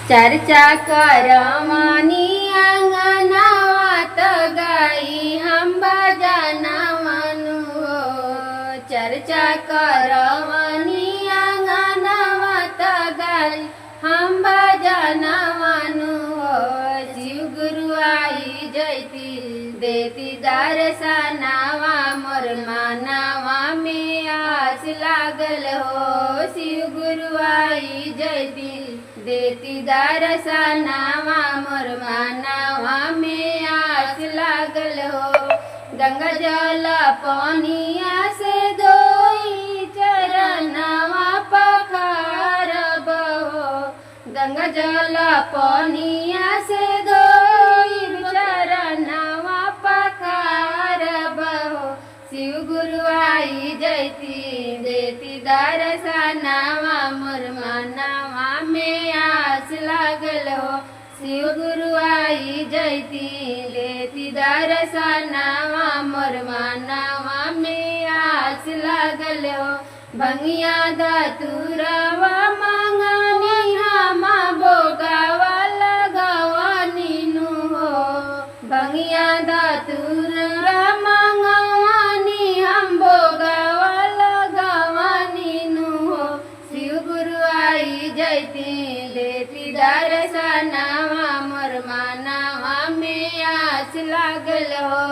चर्चा करवानी अंगनावात गाई हम भजनवनु हो। चर्चा करवानी अंगनावात गाई हम भजनवनु हो। शिव गुरु आई जयती देती दर्शनवा मोर मानवा में आस लागल हो। शिव गुरु आई जयती देती दर्शनवा मोर मानवा में आस लागल हो। गंगा जल पानिया से धोई चरणवा पखारब हो। गंगा जल पानिया से धोई चरणवा पखारब हो। शिव गुरु आई जयती देती दर्शनवा मोर मानवा में आस लागल हो। शिव गुरु आई जयती देती दर्शनवा मोर मानवा में आस लागल हो। भंगिया धतुरवा मांगनी हमा भोगावा लगवानी नु हो। भंगिया धतुरवा मांगवानी हम भोगावा लगवानी नु हो। शिव गुरु आई जयती देती दर्शनवा मोर मानवा में आस लागल हो।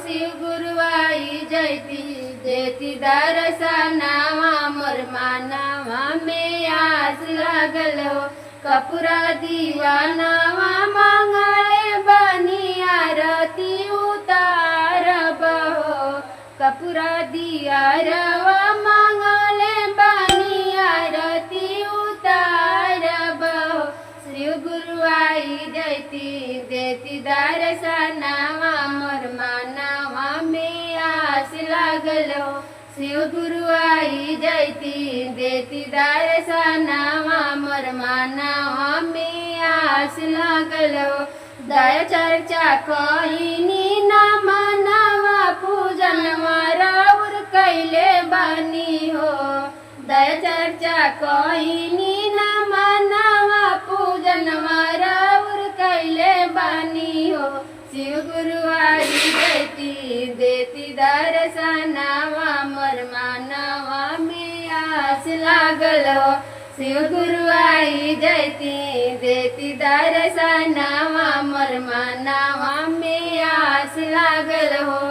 शिव गुरु आई जयती देती दर्शनवा मोर मानवा में आस लागल हो। कपूरा दीवानवा मांगले बनी आरती उतारब हो। कपूरा दियारवा मांगले बनी आरती उतारब हो। शिव गुरु आई जयती देती दर्शनवा मोर मानवा में आस लागल हो। शिव गुरु आई जयती देती दर्शनवा मोर मानवा में आस लागल हो। दया चर्चा कईनी न मानवा पूजनवा राउर कैले बनी हो। दया चर्चा कईनी न मानवा पूजनवा राउर कैले बनी हो। शिव गुरु आई जयती देती दर्शनवा मोर मानवा में आस लागल हो। शिव गुरु आई जयती देती दर्शनवा मोर मानवा में आस लागल हो।